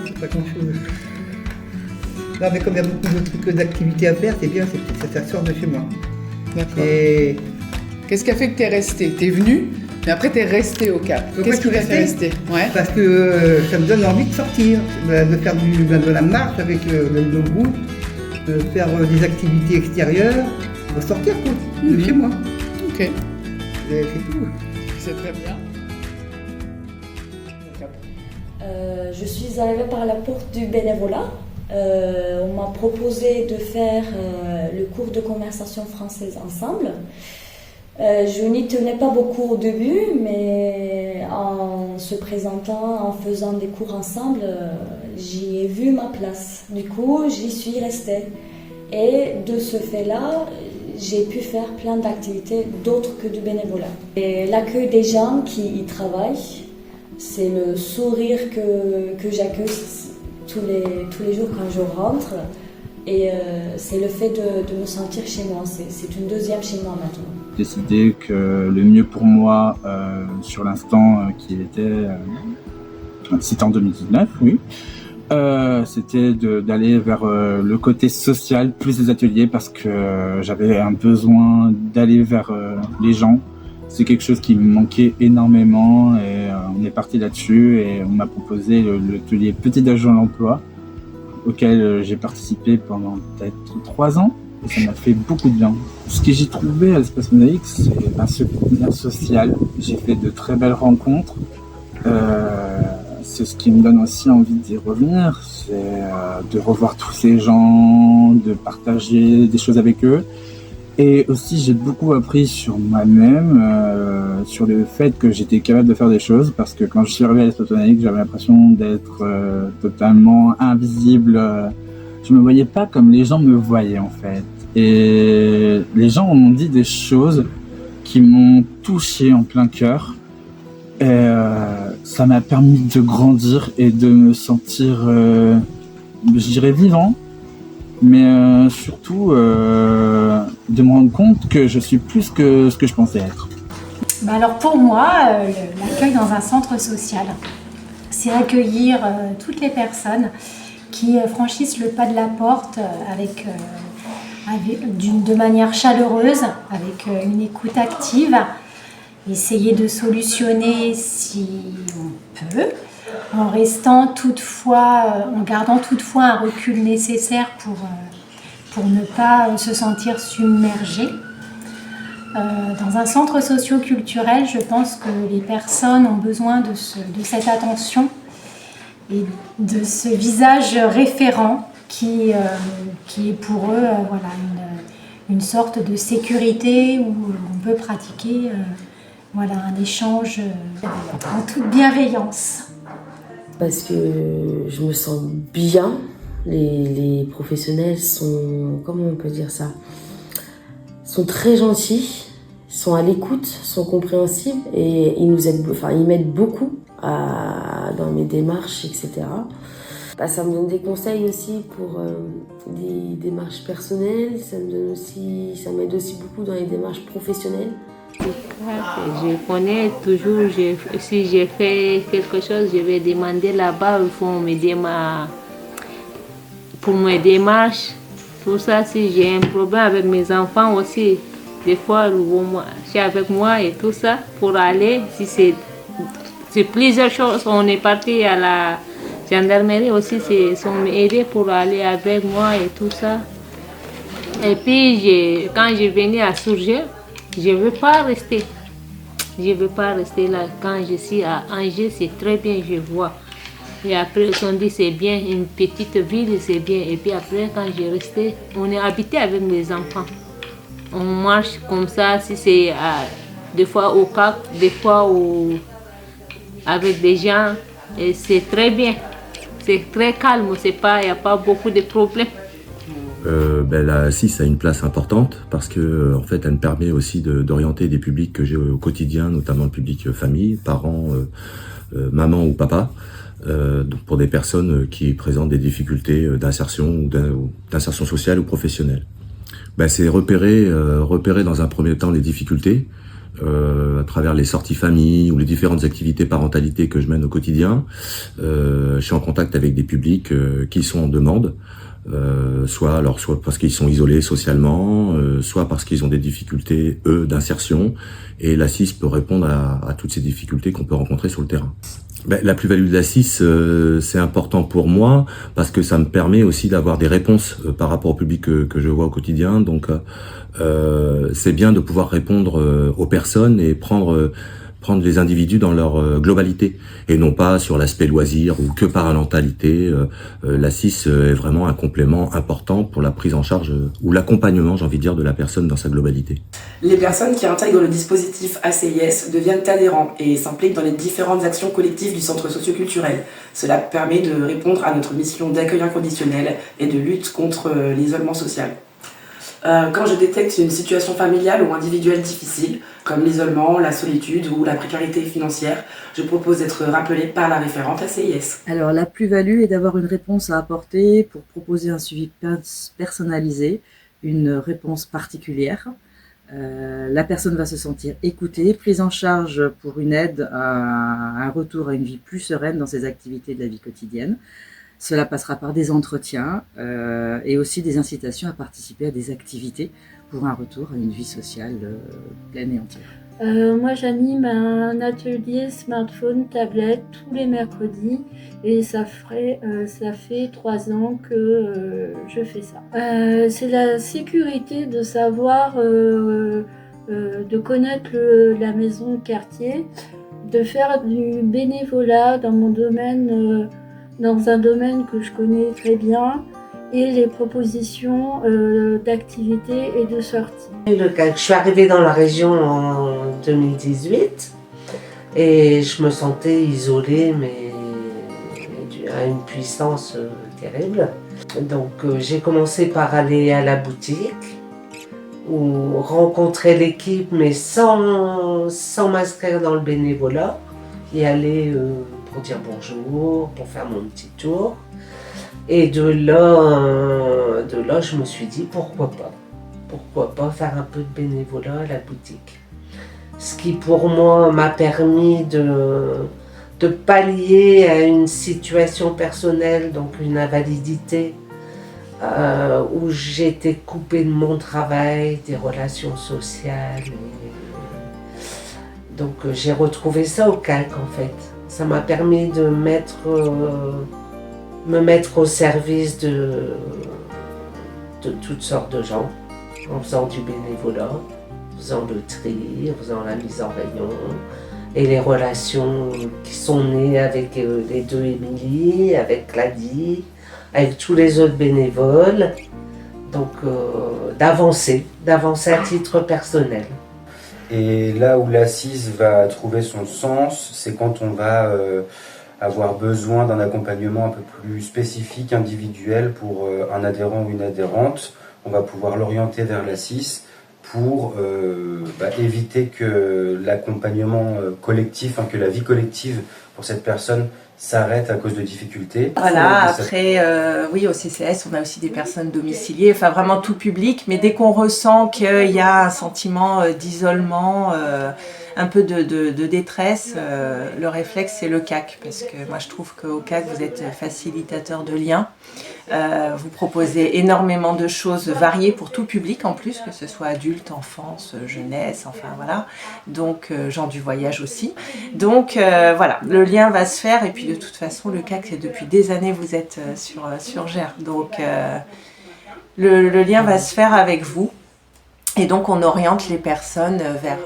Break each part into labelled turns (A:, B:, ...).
A: c'est pas grand-chose. Non, mais comme il y a beaucoup de trucs, d'activités à faire, c'est bien, ça sort de chez moi.
B: D'accord.
A: Et
B: Qu'est-ce qui a fait que t'es resté? T'es venu, mais après t'es resté au Cap.
A: Pourquoi
B: Qu'est-ce qui
A: je suis
B: t'a fait
A: restée
B: rester? Ouais.
A: parce que ça me donne envie de sortir, de faire de la marche avec le groupe, de faire des activités extérieures, de sortir quoi, de
B: Mhm.
A: chez moi.
B: Ok,
A: Et c'est tout.
B: c'est très bien.
C: Je suis arrivée par la porte du bénévolat. On m'a proposé de faire le cours de conversation française ensemble. Je n'y tenais pas beaucoup au début, mais en se présentant, en faisant des cours ensemble, j'y ai vu ma place. Du coup, j'y suis restée. Et de ce fait-là, j'ai pu faire plein d'activités d'autres que du bénévolat. Et l'accueil des gens qui y travaillent, c'est le sourire que j'accueille tous les jours quand je rentre. Et c'est le fait de me sentir chez moi. C'est une deuxième chez moi maintenant.
D: J'ai décidé que le mieux pour moi, sur l'instant c'était en 2019, oui, c'était d'aller vers le côté social, plus des ateliers, parce que j'avais un besoin d'aller vers les gens. C'est quelque chose qui me manquait énormément et on est parti là-dessus et on m'a proposé l'atelier Petit Agent à l'emploi auquel j'ai participé pendant peut-être 3 ans et ça m'a fait beaucoup de bien. Ce que j'ai trouvé à l'Espace Mosaïque, c'est ce lien social. J'ai fait de très belles rencontres. C'est ce qui me donne aussi envie d'y revenir, c'est de revoir tous ces gens, de partager des choses avec eux. Et aussi, j'ai beaucoup appris sur moi-même, sur le fait que j'étais capable de faire des choses, parce que quand je suis arrivé à l'Espace Mosaïque, j'avais l'impression d'être totalement invisible. Je me voyais pas comme les gens me voyaient, en fait. Et les gens m'ont dit des choses qui m'ont touché en plein cœur. Et ça m'a permis de grandir et de me sentir, je dirais, vivant. Mais surtout de me rendre compte que je suis plus que ce que je pensais être.
E: Bah alors pour moi, l'accueil dans un centre social, c'est accueillir toutes les personnes qui franchissent le pas de la porte de manière chaleureuse, avec une écoute active, essayer de solutionner si on peut, en restant toutefois, en gardant toutefois un recul nécessaire pour ne pas se sentir submergé. Dans un centre socio-culturel, je pense que les personnes ont besoin de cette attention et de ce visage référent qui est pour eux une sorte de sécurité où on peut pratiquer un échange en toute bienveillance.
F: Parce que je me sens bien. Les professionnels sont, comment on peut dire ça, sont très gentils, sont à l'écoute, sont compréhensibles et ils nous aident, ils m'aident beaucoup dans mes démarches, etc. Ça me donne des conseils aussi pour des démarches personnelles, ça m'aide aussi beaucoup dans les démarches professionnelles.
G: Je connais toujours, si j'ai fait quelque chose, je vais demander là-bas, il faut m'aider pour mes démarches. Tout ça, si j'ai un problème avec mes enfants aussi, des fois, je suis avec moi et tout ça, pour aller, si c'est plusieurs choses, on est parti à la gendarmerie aussi, ils sont aidés pour aller avec moi et tout ça. Et puis, quand je venais à Surgé, je ne veux pas rester. Je ne veux pas rester là. Quand je suis à Angers, c'est très bien, je vois. Et après, ils ont dit c'est bien, une petite ville, c'est bien. Et puis après, quand j'ai resté, on est habité avec mes enfants. On marche comme ça, si c'est des fois au Cap, des fois avec des gens. Et c'est très bien. C'est très calme, il n'y a pas beaucoup de problèmes.
H: La CIS a une place importante parce que en fait elle me permet aussi d'orienter des publics que j'ai au quotidien, notamment le public famille, parents, maman ou papa, donc pour des personnes qui présentent des difficultés d'insertion ou d'insertion sociale ou professionnelle. C'est repérer dans un premier temps les difficultés, à travers les sorties famille ou les différentes activités parentalité que je mène au quotidien, je suis en contact avec des publics qui sont en demande, soit parce qu'ils sont isolés socialement, soit parce qu'ils ont des difficultés, eux, d'insertion, et l'ASSIS peut répondre à toutes ces difficultés qu'on peut rencontrer sur le terrain. La plus-value de l'ASSIS, c'est important pour moi parce que ça me permet aussi d'avoir des réponses par rapport au public que je vois au quotidien. Donc, c'est bien de pouvoir répondre aux personnes et prendre les individus dans leur globalité et non pas sur l'aspect loisir ou que parentalité. L'ASSIS est vraiment un complément important pour la prise en charge ou l'accompagnement, j'ai envie de dire, de la personne dans sa globalité.
I: Les personnes qui intègrent le dispositif ACIS deviennent adhérents et s'impliquent dans les différentes actions collectives du centre socioculturel. Cela permet de répondre à notre mission d'accueil inconditionnel et de lutte contre l'isolement social. Quand je détecte une situation familiale ou individuelle difficile, comme l'isolement, la solitude ou la précarité financière, je propose d'être rappelée par la référente ACIS.
J: Alors la plus-value est d'avoir une réponse à apporter pour proposer un suivi personnalisé, une réponse particulière. La personne va se sentir écoutée, prise en charge pour une aide à un retour à une vie plus sereine dans ses activités de la vie quotidienne. Cela passera par des entretiens et aussi des incitations à participer à des activités pour un retour à une vie sociale pleine et entière.
K: Moi, j'anime un atelier smartphone, tablette tous les mercredis et ça fait 3 ans que je fais ça. C'est la sécurité de savoir, de connaître la maison de quartier, de faire du bénévolat dans mon domaine. Dans un domaine que je connais très bien, et les propositions d'activités et de sorties.
F: Je suis arrivée dans la région en 2018 et je me sentais isolée, mais à une puissance terrible. Donc j'ai commencé par aller à la boutique ou rencontrer l'équipe, mais sans m'inscrire dans le bénévolat, y aller pour dire bonjour, pour faire mon petit tour. Et de là, je me suis dit pourquoi pas faire un peu de bénévolat à la boutique. Ce qui pour moi m'a permis de pallier à une situation personnelle, donc une invalidité, où j'étais coupée de mon travail, des relations sociales. Donc j'ai retrouvé ça au CAC en fait. Ça m'a permis de me mettre au service de toutes sortes de gens, en faisant du bénévolat, en faisant le tri, en faisant la mise en rayon, et les relations qui sont nées avec les deux Émilie, avec Claudie, avec tous les autres bénévoles. Donc d'avancer à titre personnel.
L: Et là où l'ASSIS va trouver son sens, c'est quand on va avoir besoin d'un accompagnement un peu plus spécifique, individuel pour un adhérent ou une adhérente. On va pouvoir l'orienter vers l'ASSIS pour éviter que l'accompagnement collectif, que la vie collective pour cette personne s'arrête à cause de difficultés.
M: Voilà, après, oui, au CCS, on a aussi des personnes domiciliées, enfin vraiment tout public, mais dès qu'on ressent qu'il y a un sentiment d'isolement, un peu de détresse, le réflexe c'est le CAC, parce que moi je trouve qu'au CAC vous êtes facilitateur de liens, vous proposez énormément de choses variées pour tout public en plus, que ce soit adultes, enfance, jeunesse, enfin voilà, donc gens du voyage aussi. Donc voilà, le lien va se faire, et puis de toute façon le CAC c'est depuis des années vous êtes sur Gers, donc le lien va se faire avec vous. Et donc, on oriente les personnes vers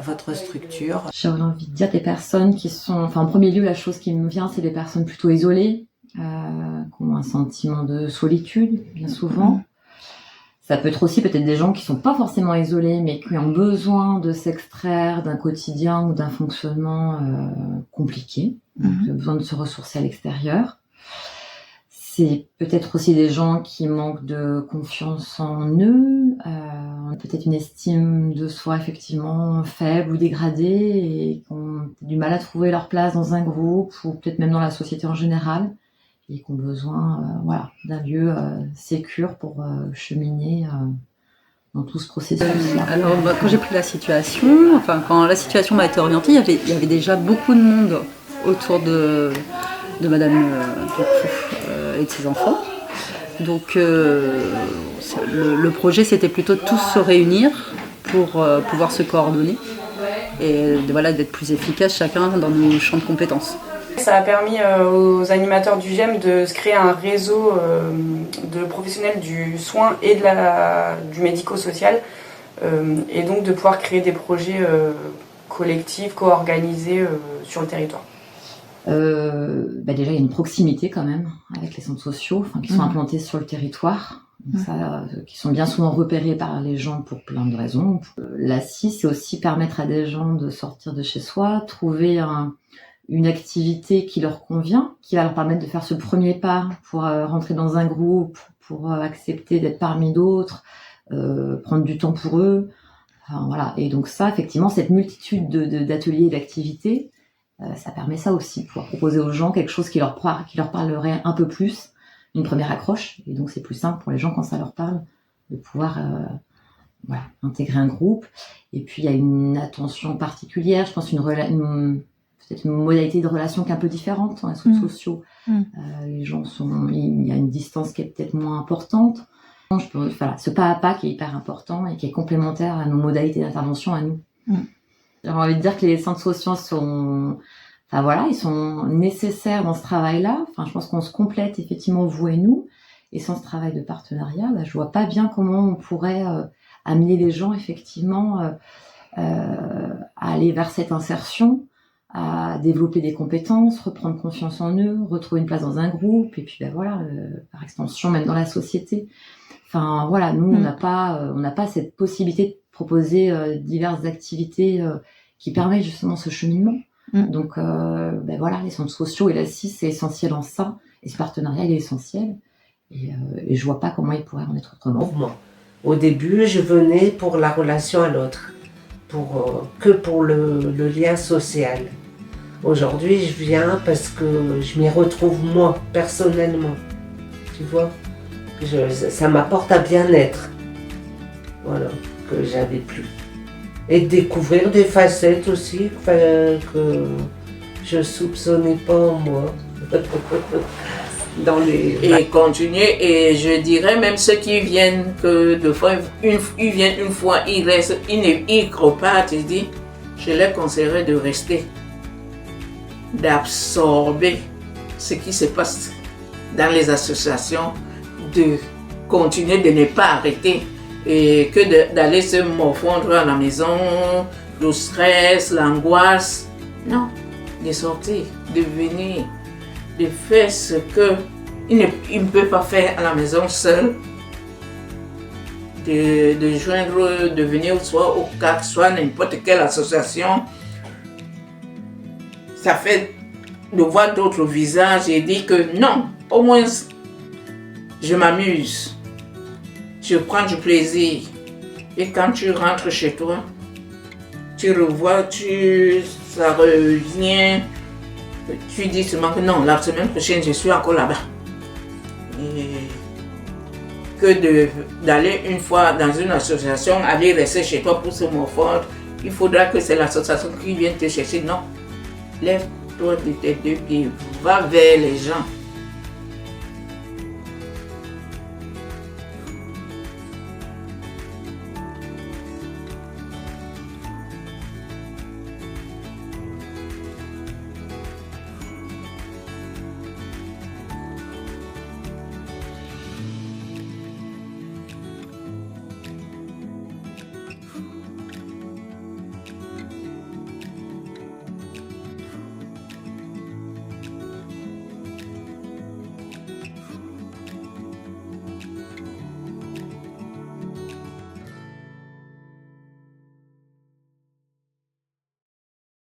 M: votre structure.
N: J'aurais envie de dire des personnes qui sont... Enfin, en premier lieu, la chose qui me vient, c'est des personnes plutôt isolées, qui ont un sentiment de solitude, bien souvent. Ça peut être aussi peut-être des gens qui sont pas forcément isolés, mais qui ont besoin de s'extraire d'un quotidien ou d'un fonctionnement compliqué. Donc, besoin de se ressourcer à l'extérieur. C'est peut-être aussi des gens qui manquent de confiance en eux, peut-être une estime de soi effectivement faible ou dégradée et qui ont du mal à trouver leur place dans un groupe ou peut-être même dans la société en général et qui ont besoin d'un lieu sécure pour cheminer dans tout ce processus-là?
O: Alors, quand j'ai pris la situation, quand la situation m'a été orientée, il y avait déjà beaucoup de monde autour de Madame et de ses enfants. Donc, le projet, c'était plutôt de tous se réunir pour pouvoir se coordonner et d'être plus efficaces chacun dans nos champs de compétences.
I: Ça a permis aux animateurs du GEM de se créer un réseau de professionnels du soin et du médico-social et donc de pouvoir créer des projets collectifs, co-organisés sur le territoire.
N: Déjà, il y a une proximité quand même avec les centres sociaux qui sont implantés sur le territoire, qui sont bien souvent repérés par les gens pour plein de raisons. L'ACI, c'est aussi permettre à des gens de sortir de chez soi, trouver une activité qui leur convient, qui va leur permettre de faire ce premier pas pour rentrer dans un groupe, pour accepter d'être parmi d'autres, prendre du temps pour eux. Voilà. Et donc ça, effectivement, cette multitude d'ateliers et d'activités, ça permet ça aussi, pouvoir proposer aux gens quelque chose qui leur parlerait un peu plus, une première accroche. Et donc c'est plus simple pour les gens quand ça leur parle de pouvoir intégrer un groupe. Et puis il y a une attention particulière, je pense peut-être une modalité de relation qui est un peu différente dans les centres sociaux. Les gens il y a une distance qui est peut-être moins importante. Ce pas à pas qui est hyper important et qui est complémentaire à nos modalités d'intervention à nous. J'ai envie de dire que les centres sociaux ils sont nécessaires dans ce travail-là. Je pense qu'on se complète effectivement, vous et nous. Et sans ce travail de partenariat, je vois pas bien comment on pourrait amener les gens effectivement à aller vers cette insertion, à développer des compétences, reprendre confiance en eux, retrouver une place dans un groupe, et puis par extension même dans la société. Nous on n'a pas cette possibilité de proposer diverses activités qui permettent justement ce cheminement. Donc les centres sociaux et l'ACI, c'est essentiel en ça, et ce partenariat il est essentiel, et je vois pas comment il pourrait en être autrement.
P: Au début, je venais pour la relation à l'autre, que pour le lien social. Aujourd'hui, je viens parce que je m'y retrouve moi, personnellement. Tu vois, ça m'apporte un bien-être, que j'avais plus. Et découvrir des facettes aussi que je soupçonnais pas en moi.
Q: Et continuer, et je dirais même ceux qui viennent que deux fois, ils viennent une fois, ils restent, ils repartent, ils disent, je leur conseillerais de rester, d'absorber ce qui se passe dans les associations, de continuer, de ne pas arrêter, et que d'aller se morfondre à la maison, le stress, l'angoisse. Non, de sortir, de venir, de faire ce qu'ils ne peuvent pas faire à la maison seul, de joindre, de venir soit au CAC, soit n'importe quelle association. Ça fait de voir d'autres visages et dire que non, au moins je m'amuse, je prends du plaisir. Et quand tu rentres chez toi, tu revois, ça revient, tu dis seulement que non, la semaine prochaine je suis encore là-bas. Que d'aller une fois dans une association, aller rester chez toi pour se morfondre, il faudra que c'est l'association qui vienne te chercher. Non, lève-toi de tes deux pieds, va vers les gens.